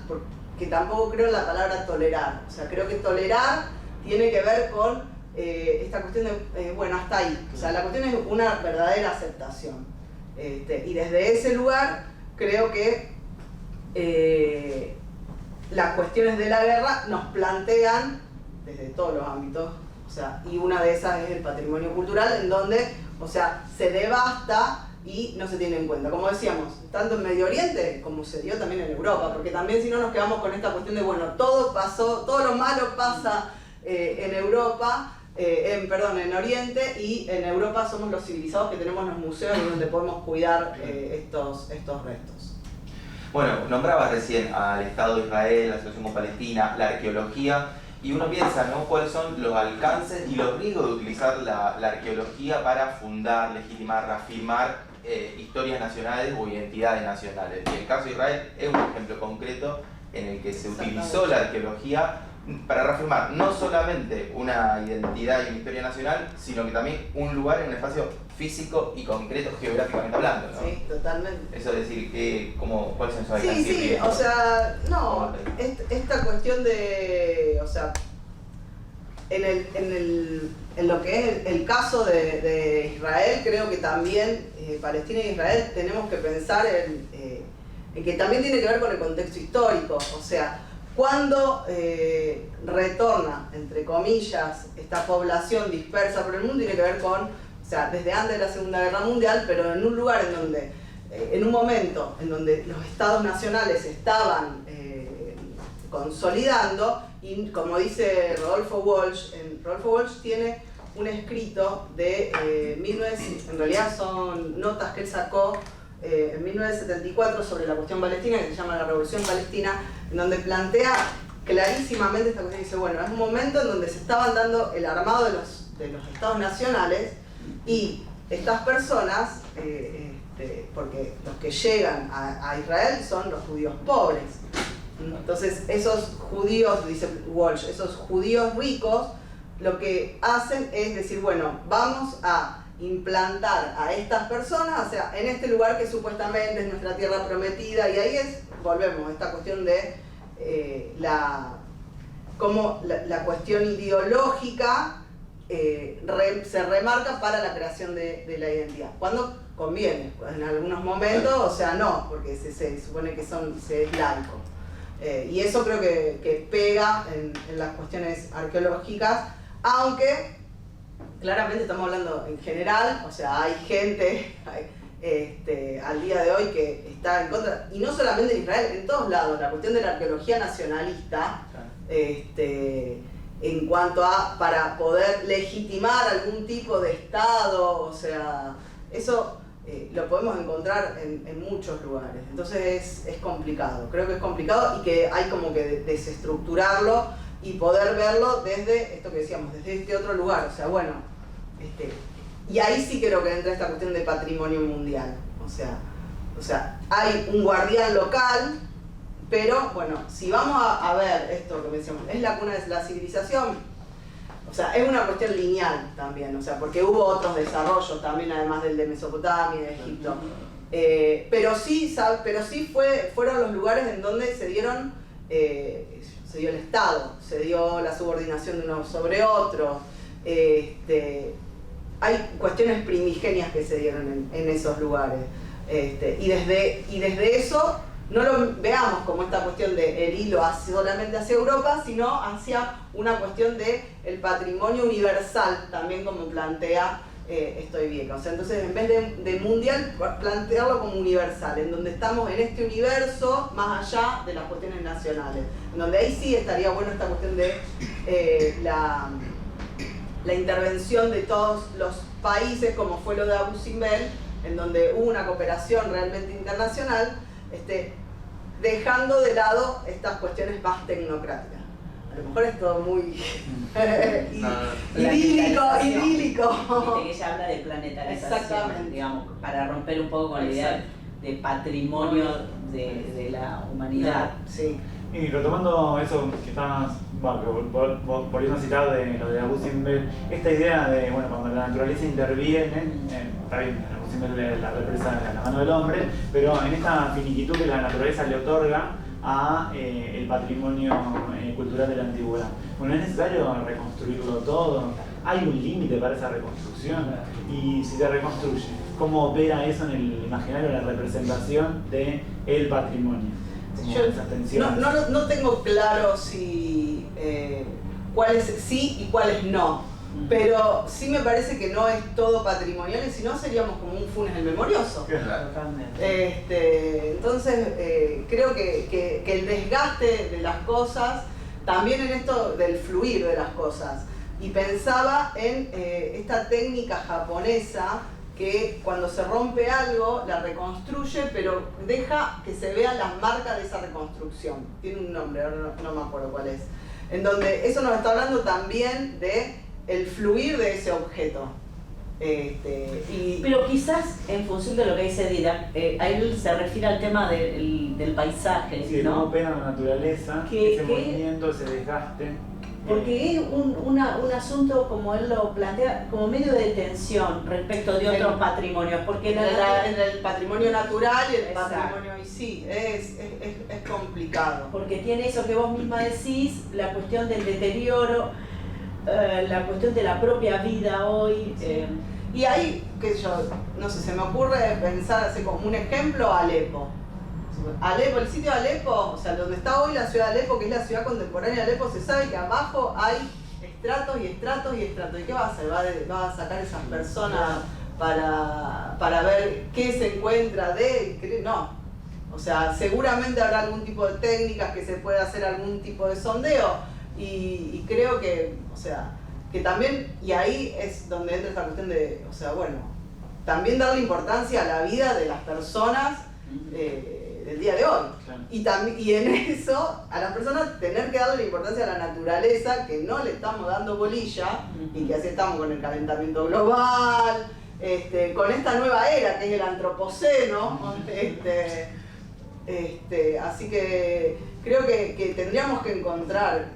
S2: que tampoco creo en la palabra tolerar. O sea, creo que tolerar tiene que ver con esta cuestión de, bueno, hasta ahí. O sea, la cuestión es una verdadera aceptación. Y desde ese lugar creo que las cuestiones de la guerra nos plantean desde todos los ámbitos, o sea, y una de esas es el patrimonio cultural, en donde, o sea, se devasta y no se tiene en cuenta. Como decíamos, tanto en Medio Oriente como se dio también en Europa, porque también si no nos quedamos con esta cuestión de, bueno, todo lo malo pasa en Europa, en Oriente, y en Europa somos los civilizados que tenemos los museos y donde podemos cuidar estos restos.
S3: Bueno, nombrabas recién al Estado de Israel, la situación con Palestina, la arqueología, y uno piensa, ¿no?, cuáles son los alcances y los riesgos de utilizar la arqueología para fundar, legitimar, reafirmar historias nacionales o identidades nacionales. Y el caso de Israel es un ejemplo concreto en el que se utilizó la arqueología para reafirmar no solamente una identidad y una historia nacional, sino que también un lugar en un espacio físico y concreto geográficamente hablando, ¿no?
S2: Sí, totalmente.
S3: Eso es decir, ¿cuáles son esos alcances?
S2: Sí, o sea, no, esta cuestión de, o sea, en lo que es el caso de Israel, creo que también Palestina y Israel tenemos que pensar en que también tiene que ver con el contexto histórico. O sea, cuando retorna, entre comillas, esta población dispersa por el mundo, tiene que ver con, o sea, desde antes de la Segunda Guerra Mundial, pero en un lugar en donde, en un momento en donde los estados nacionales estaban consolidando, y como dice Rodolfo Walsh, Rodolfo Walsh tiene un escrito de en realidad son notas que él sacó en 1974 sobre la cuestión palestina, que se llama La Revolución Palestina, en donde plantea clarísimamente esta cuestión. Dice, bueno, es un momento en donde se estaban dando el armado de los estados nacionales, y estas personas, porque los que llegan a Israel son los judíos pobres. Entonces esos judíos, dice Walsh, esos judíos ricos, lo que hacen es decir, bueno, vamos a implantar a estas personas, o sea, en este lugar que supuestamente es nuestra tierra prometida, y ahí volvemos a esta cuestión de cómo la cuestión ideológica se remarca para la creación de la identidad. Cuando conviene, en algunos momentos, o sea, no, porque se supone que se es laico. Y eso creo que pega en las cuestiones arqueológicas, aunque claramente estamos hablando en general, o sea, hay gente al día de hoy que está en contra, y no solamente en Israel, en todos lados, la cuestión de la arqueología nacionalista, en cuanto a para poder legitimar algún tipo de Estado, o sea, eso lo podemos encontrar en muchos lugares. Entonces es complicado, creo que es complicado y que hay como que desestructurarlo y poder verlo desde esto que decíamos, desde este otro lugar, o sea, bueno, y ahí sí creo que entra esta cuestión de patrimonio mundial, o sea, hay un guardián local, pero bueno, si vamos a ver esto que decíamos, es la cuna de la civilización, o sea, es una cuestión lineal también, o sea, porque hubo otros desarrollos también, además del de Mesopotamia, de Egipto. Pero sí fueron los lugares en donde se dio el Estado, se dio la subordinación de unos sobre otros. Hay cuestiones primigenias que se dieron en esos lugares. Y desde eso, no lo veamos como esta cuestión del hilo solamente hacia Europa, sino hacia una cuestión del patrimonio universal, también como plantea Stoibeck. O sea, entonces en vez de mundial, plantearlo como universal, en donde estamos en este universo más allá de las cuestiones nacionales. En donde ahí sí estaría bueno esta cuestión de la intervención de todos los países, como fue lo de Abu Simbel, en donde hubo una cooperación realmente internacional, dejando de lado estas cuestiones más tecnocráticas. A lo mejor es todo muy idílico.
S1: Viste que ella habla de planetarización,
S2: Exactamente.
S1: digamos, para romper un poco con la idea de patrimonio de la humanidad.
S2: Sí.
S4: Y retomando eso que estabas, volviendo a citar de lo de Abu Simbel, esta idea de, bueno, cuando la naturaleza interviene, está bien, Abu Simbel la represa la mano del hombre, pero en esta finiquitud que la naturaleza le otorga a el patrimonio cultural de la antigüedad. Bueno, es necesario reconstruirlo todo, hay un límite para esa reconstrucción, y si se reconstruye, ¿cómo opera eso en el imaginario, la representación del patrimonio?
S2: Yo no tengo claro si cuáles sí y cuáles no, pero sí me parece que no es todo patrimonial, y si no seríamos como un Funes el Memorioso.
S1: Totalmente.
S2: Entonces creo que el desgaste de las cosas, también en esto del fluir de las cosas, y pensaba en esta técnica japonesa que cuando se rompe algo, la reconstruye, pero deja que se vean las marcas de esa reconstrucción. Tiene un nombre, ahora no me acuerdo cuál es. En donde eso nos está hablando también de el fluir de ese objeto.
S1: Pero quizás, en función de lo que dice Dirac, ahí se refiere al tema del paisaje,
S4: sí,
S1: ¿no?
S4: cómo opera la naturaleza, ese movimiento, ese desgaste.
S1: Porque es un asunto, como él lo plantea, como medio de tensión respecto de otros patrimonios. Porque
S2: en el patrimonio natural y el
S1: Exacto.
S2: patrimonio, y sí, es complicado.
S1: Porque tiene eso que vos misma decís, la cuestión del deterioro, la cuestión de la propia vida hoy.
S2: Y ahí, qué sé yo, no sé, se me ocurre pensar así como un ejemplo, Alepo. El sitio de Alepo, o sea, donde está hoy la ciudad de Alepo, que es la ciudad contemporánea de Alepo, se sabe que abajo hay estratos y estratos y estratos. ¿Y qué va a hacer? ¿Va a sacar esas personas para ver qué se encuentra No. O sea, seguramente habrá algún tipo de técnicas que se pueda hacer algún tipo de sondeo, y creo que, o sea, que también, y ahí es donde entra esta cuestión de, o sea, bueno, también darle importancia a la vida de las personas del día de hoy. Claro. Y en eso, a las personas tener que darle la importancia a la naturaleza, que no le estamos dando bolilla, y que así estamos con el calentamiento global, con esta nueva era que es el antropoceno. Así que creo que tendríamos que encontrar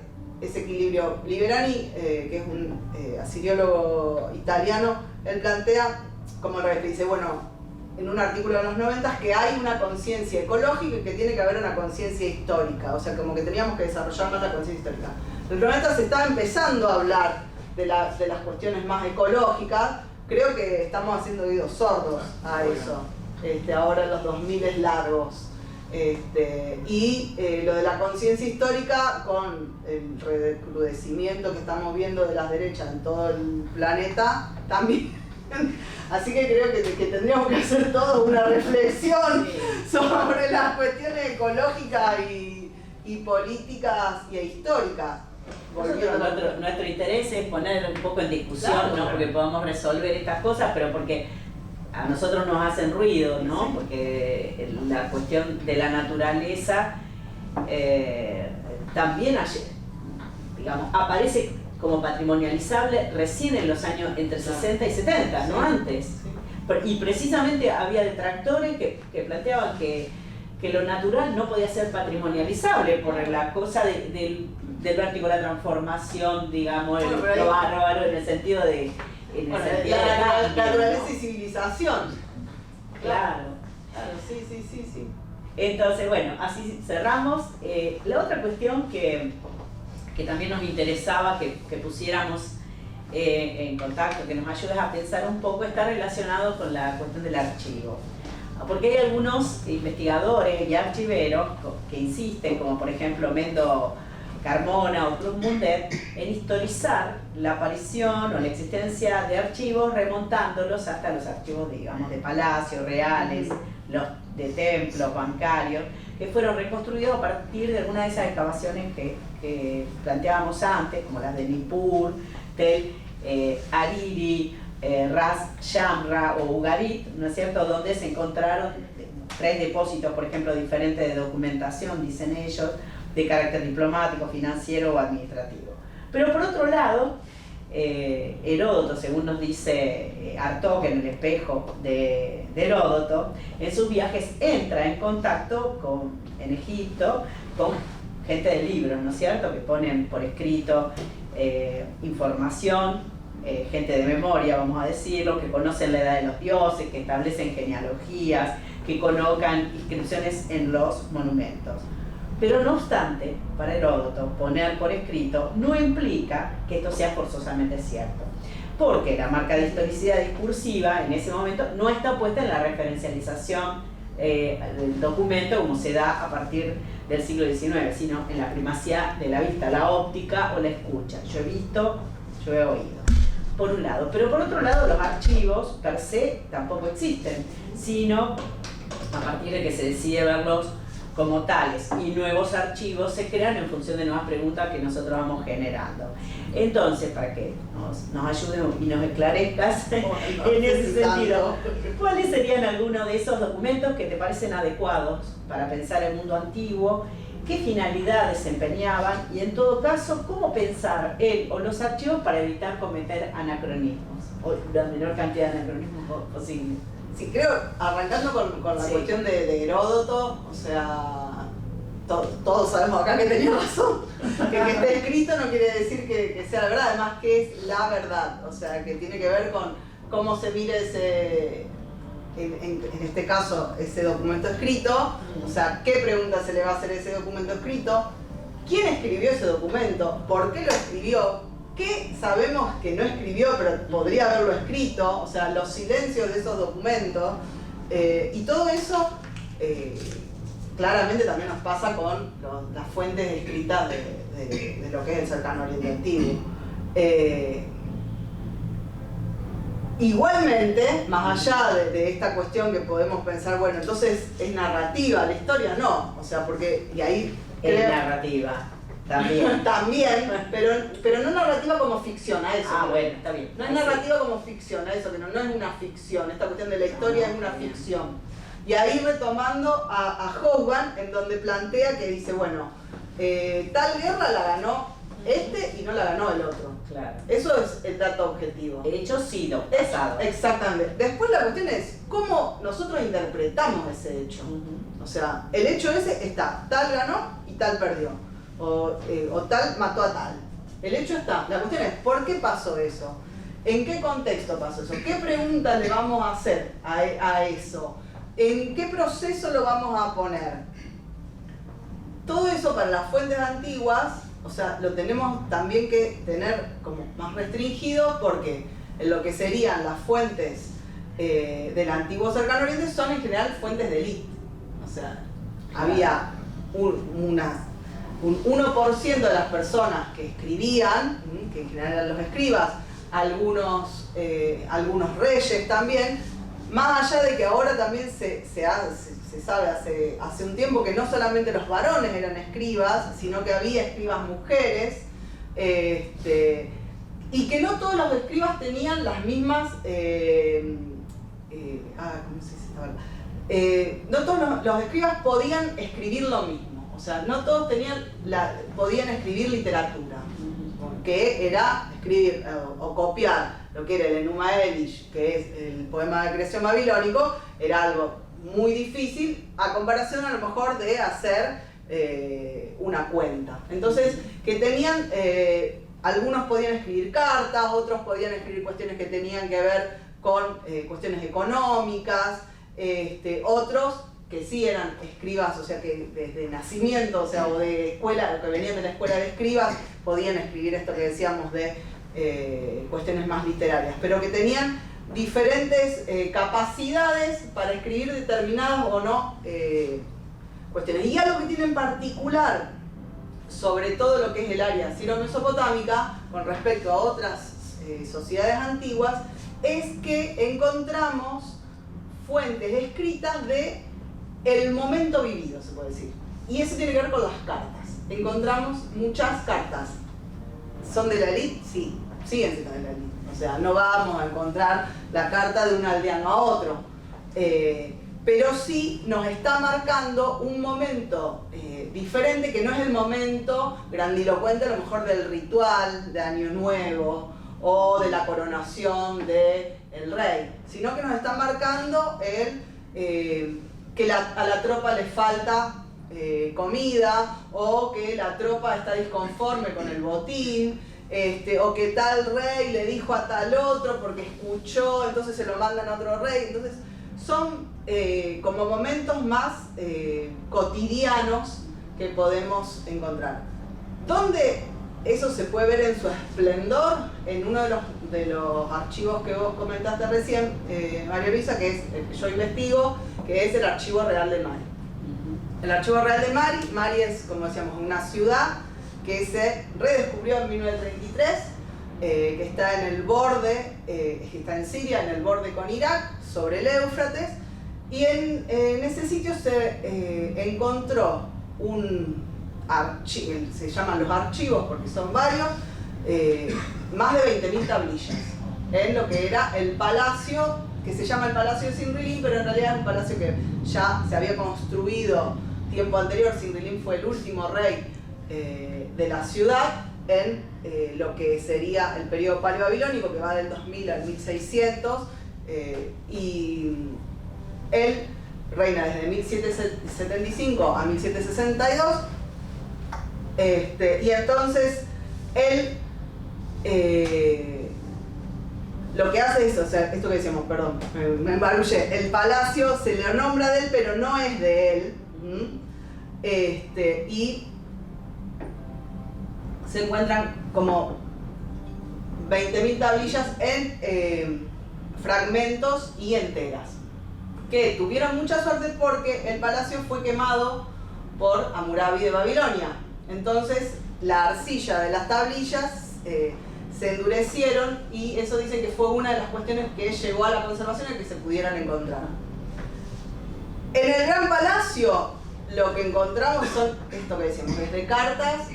S2: ese equilibrio. Liverani, que es un asiriólogo italiano, él plantea como al revés, que dice, bueno, en un artículo de los 90, que hay una conciencia ecológica y que tiene que haber una conciencia histórica, o sea, como que teníamos que desarrollar más la conciencia histórica. En los 90 se estaba empezando a hablar de las cuestiones más ecológicas. Creo que estamos haciendo oídos sordos a eso, ahora en los 2000 largos. Y lo de la conciencia histórica, con el recrudecimiento que estamos viendo de las derechas en todo el planeta, también Así que creo que tendríamos que hacer toda una reflexión sobre las cuestiones ecológicas y políticas y históricas.
S1: Nuestro interés es poner un poco en discusión, no porque podamos resolver estas cosas, pero porque a nosotros nos hacen ruido, ¿no? Porque la cuestión de la naturaleza también digamos, aparece como patrimonializable recién en los años entre 60 y 70, no antes. Y precisamente había detractores que planteaban que lo natural no podía ser patrimonializable por la cosa del vértigo de la transformación, digamos, lo bárbaro en el sentido de...
S2: la naturaleza y civilización.
S1: Claro.
S2: Sí.
S1: Entonces, bueno, así cerramos. La otra cuestión que también nos interesaba que pusiéramos en contacto, que nos ayudes a pensar un poco, está relacionado con la cuestión del archivo. Porque hay algunos investigadores y archiveros que insisten, como por ejemplo Mendo Carmona o Cruz Mundet, en historizar la aparición o la existencia de archivos remontándolos hasta los archivos, digamos, de palacios reales, los de templos, bancarios, que fueron reconstruidos a partir de alguna de esas excavaciones que planteábamos antes, como las de Nippur, Tel Hariri, Ras Shamra o Ugarit, ¿no es cierto?, donde se encontraron 3 depósitos, por ejemplo, diferentes de documentación, dicen ellos, de carácter diplomático, financiero o administrativo. Pero por otro lado, Heródoto, según nos dice Artaud en el espejo de Heródoto, en sus viajes entra en contacto en Egipto con gente de libros, ¿no es cierto?, que ponen por escrito información, gente de memoria, vamos a decirlo, que conocen la edad de los dioses, que establecen genealogías, que colocan inscripciones en los monumentos. Pero no obstante, para Heródoto, poner por escrito no implica que esto sea forzosamente cierto, porque la marca de historicidad discursiva en ese momento no está puesta en la referencialización del documento como se da a partir del siglo XIX, sino en la primacía de la vista, la óptica o la escucha. Yo he visto, yo he oído. Por un lado, pero por otro lado los archivos per se tampoco existen, sino a partir de que se decide verlos como tales y nuevos archivos se crean en función de nuevas preguntas que nosotros vamos generando. Entonces, para que nos ayuden y nos esclarezcas en ese sentido, ¿cuáles serían algunos de esos documentos que te parecen adecuados para pensar el mundo antiguo? ¿Qué finalidad desempeñaban? Y en todo caso, ¿cómo pensar él o los archivos para evitar cometer anacronismos? O la menor cantidad de anacronismos posible.
S2: Sí, creo, arrancando con la cuestión de Heródoto, o sea, todos sabemos acá que tenía razón, que esté escrito no quiere decir que sea la verdad, además que es la verdad, o sea, que tiene que ver con cómo se mire en este caso, ese documento escrito, o sea, qué pregunta se le va a hacer a ese documento escrito, quién escribió ese documento, por qué lo escribió, qué sabemos que no escribió pero podría haberlo escrito, o sea, los silencios de esos documentos, y todo eso claramente también nos pasa con las fuentes escritas de lo que es el cercano oriente antiguo. Igualmente, más allá de esta cuestión que podemos pensar, bueno, entonces es narrativa, la historia no, o sea, porque, y ahí
S1: es narrativa, también.
S2: También, pero no narrativa como ficción, a eso.
S1: Ah, bueno, está bien.
S2: No es narrativa como ficción, a eso, que no es una ficción, esta cuestión de la historia es una ficción. Y ahí retomando a Hogan, en donde plantea que dice, bueno, tal guerra la ganó este y no la ganó el otro.
S1: Claro.
S2: Eso es el dato objetivo.
S1: Hecho sí, lo pasado.
S2: Exactamente. Después la cuestión es cómo nosotros interpretamos ese hecho. O sea, el hecho ese está, tal ganó y tal perdió. O tal mató a tal. El hecho está. La cuestión es, ¿por qué pasó eso? ¿En qué contexto pasó eso? ¿Qué preguntas le vamos a hacer a eso? ¿En qué proceso lo vamos a poner? Todo eso para las fuentes antiguas, o sea, lo tenemos también que tener como más restringido porque en lo que serían las fuentes del antiguo cercano oriente son en general fuentes de élite. O sea, había un 1% de las personas que escribían, que en general eran los escribas, algunos reyes también, más allá de que ahora también se sabe hace un tiempo que no solamente los varones eran escribas, sino que había escribas mujeres, y que no todos los escribas tenían las mismas, ¿cómo se dice? No todos los escribas podían escribir lo mismo, o sea, no todos podían escribir literatura, que era escribir o copiar lo que era el Enuma Elish, que es el poema de creación babilónico, era algo muy difícil a comparación a lo mejor de hacer una cuenta. Entonces, que tenían, algunos podían escribir cartas, otros podían escribir cuestiones que tenían que ver con cuestiones económicas, otros que sí eran escribas, o sea que desde nacimiento, o sea, o de escuela, que venían de la escuela de escribas, podían escribir esto que decíamos de cuestiones más literarias, pero que tenían diferentes capacidades para escribir determinadas o no cuestiones. Y algo que tiene en particular, sobre todo lo que es el área siro-mesopotámica, con respecto a otras sociedades antiguas, es que encontramos fuentes escritas de el momento vivido, se puede decir. Y eso tiene que ver con las cartas. Encontramos muchas cartas. ¿Son de la élite? Sí, siguen siendo de la élite. O sea, no vamos a encontrar la carta de un aldeano a otro. Pero sí nos está marcando un momento diferente, que no es el momento grandilocuente a lo mejor del ritual de Año Nuevo o de la coronación del rey, sino que nos está marcando que a la tropa le falta comida, o que la tropa está disconforme con el botín, o que tal rey le dijo a tal otro porque escuchó, entonces se lo mandan a otro rey. Entonces son como momentos más cotidianos que podemos encontrar. ¿Dónde eso se puede ver en su esplendor? En uno de los archivos que vos comentaste recién, María Luisa, que es el que yo investigo, que es el Archivo Real de Mari. El Archivo Real de Mari es, como decíamos, una ciudad que se redescubrió en 1933, que está en el borde, que está en Siria, en el borde con Irak, sobre el Éufrates, y en ese sitio se encontró un archivo, se llaman los archivos porque son varios, más de 20.000 tablillas, en lo que era el palacio, que se llama el Palacio de Sinrilín, pero en realidad es un palacio que ya se había construido tiempo anterior. Sinrilín fue el último rey de la ciudad en lo que sería el periodo paleobabilónico, que va del 2000 al 1600, y él reina desde 1775 a 1762, y entonces él lo que hace es, o sea, esto que decíamos, perdón, me embarullé, el palacio se le nombra de él, pero no es de él, y se encuentran como 20.000 tablillas en fragmentos y enteras, que tuvieron mucha suerte porque el palacio fue quemado por Hammurabi de Babilonia. Entonces la arcilla de las tablillas se endurecieron, y eso dicen que fue una de las cuestiones que llevó a la conservación y que se pudieran encontrar. En el Gran Palacio lo que encontramos son esto que decíamos, desde cartas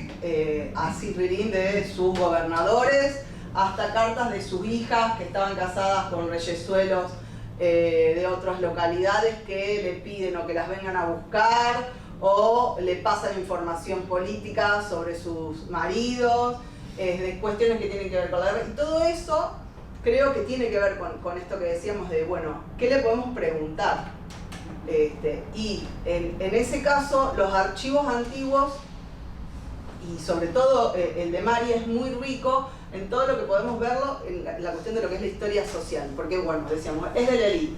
S2: a Sinrilín de sus gobernadores, hasta cartas de sus hijas que estaban casadas con reyesuelos de otras localidades que le piden o que las vengan a buscar, o le pasan información política sobre sus maridos, de cuestiones que tienen que ver con la guerra. Y todo eso creo que tiene que ver con esto que decíamos de, bueno, ¿qué le podemos preguntar? Y en ese caso, los archivos antiguos, y sobre todo el de Mari, es muy rico en todo lo que podemos verlo en la cuestión de lo que es la historia social, porque, bueno, decíamos, es de la élite.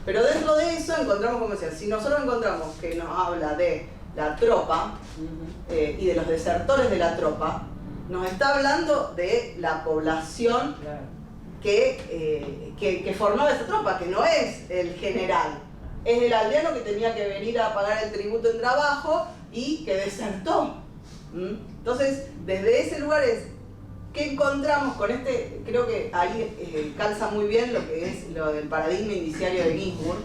S2: Pero dentro de eso encontramos, como decía, si nosotros encontramos que nos habla de la tropa y de los desertores de la tropa, nos está hablando de la población que formaba esa tropa, que no es el general, es el aldeano que tenía que venir a pagar el tributo en trabajo y que desertó. Entonces, desde ese lugar es ¿qué encontramos con este? Creo que ahí calza muy bien lo que es lo del paradigma indiciario de Ginsburg,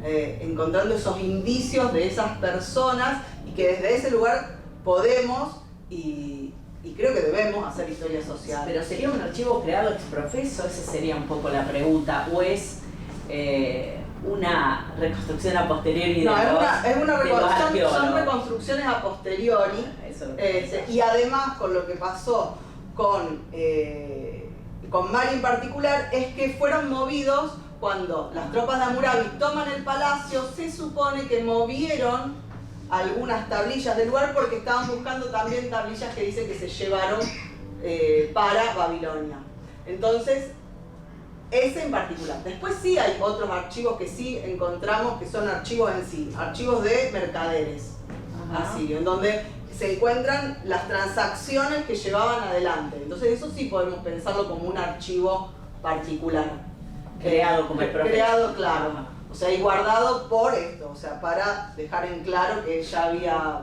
S2: encontrando esos indicios de esas personas y que desde ese lugar podemos y creo que debemos hacer historia social.
S1: Pero ¿sería un archivo creado ex profeso? Esa sería un poco la pregunta. ¿O es una reconstrucción a posteriori de
S2: no,
S1: los
S2: son reconstrucciones a posteriori.
S1: Eso es lo que
S2: Y además con lo que pasó con Mari en particular es que fueron movidos cuando las tropas de Hammurabi toman el palacio. Se supone que movieron algunas tablillas del lugar porque estaban buscando también tablillas que dicen que se llevaron para Babilonia. Entonces, ese en particular. Después sí hay otros archivos que sí encontramos que son archivos en sí, archivos de mercaderes asirios, en donde se encuentran las transacciones que llevaban adelante. Entonces eso sí podemos pensarlo como un archivo particular.
S1: Creado como el profesor.
S2: Creado, claro. O sea, y guardado por esto, o sea, para dejar en claro que ya había,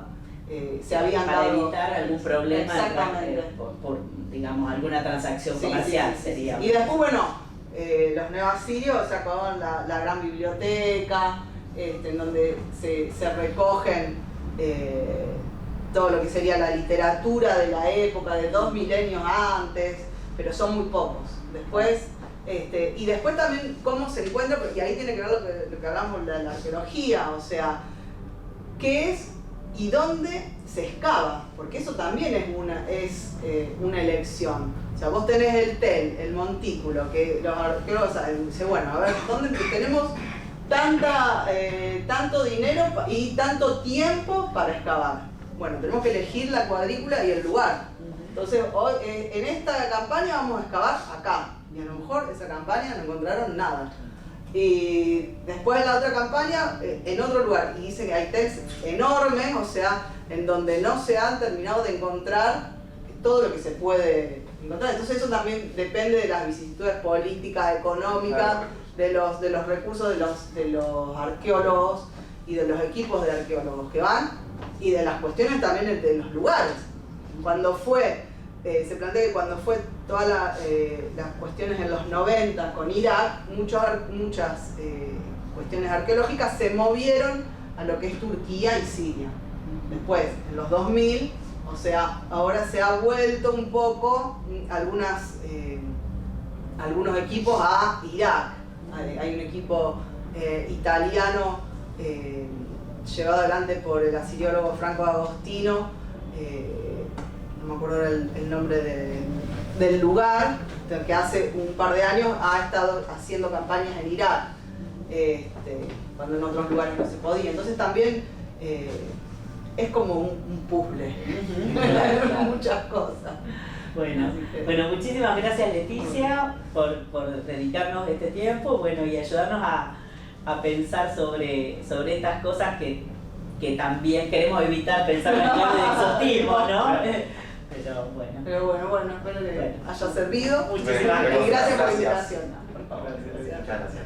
S2: se habían
S1: para
S2: dado...
S1: evitar algún problema.
S2: Exactamente.
S1: Por digamos, alguna transacción comercial sería.
S2: Y después, bueno, los neoasirios, o sea, con la gran biblioteca, en donde se recogen todo lo que sería la literatura de la época, de 2 milenios antes, pero son muy pocos. Después, y después también cómo se encuentra, y ahí tiene que ver lo que hablamos de la arqueología, o sea, qué es y dónde se excava, porque eso también es una elección. O sea, vos tenés el TEL, el montículo, que los arqueólogos dicen, bueno, a ver, ¿dónde tenemos tanto dinero y tanto tiempo para excavar? Bueno, tenemos que elegir la cuadrícula y el lugar. Entonces, hoy, en esta campaña vamos a excavar acá. Y a lo mejor esa campaña no encontraron nada. Y después de la otra campaña, en otro lugar. Y dicen que hay TELs enormes, o sea, en donde no se han terminado de encontrar todo lo que se puede encontrar. Entonces eso también depende de las vicisitudes políticas, económicas, claro, de los recursos de los arqueólogos y de los equipos de arqueólogos que van, y de las cuestiones también de los lugares. Cuando fue, se plantea que cuando fue todas las cuestiones en los 90 con Irak, muchas cuestiones arqueológicas se movieron a lo que es Turquía y Siria. Después, en los 2000, o sea, ahora se ha vuelto un poco algunos equipos a Irak. Hay un equipo italiano llevado adelante por el asiriólogo Franco Agostino, no me acuerdo el nombre del lugar, que hace un par de años ha estado haciendo campañas en Irak, cuando en otros lugares no se podía. Entonces también es como un puzzle, muchas cosas.
S1: Bueno, muchísimas gracias Leticia por dedicarnos este tiempo, bueno, y ayudarnos a pensar sobre estas cosas que también queremos evitar pensar en el plan de exotismo, ¿no? Pero bueno.
S2: Espero que haya servido.
S1: Muchísimas
S2: gracias por la
S3: Gracias.
S2: invitación.
S3: Muchas gracias.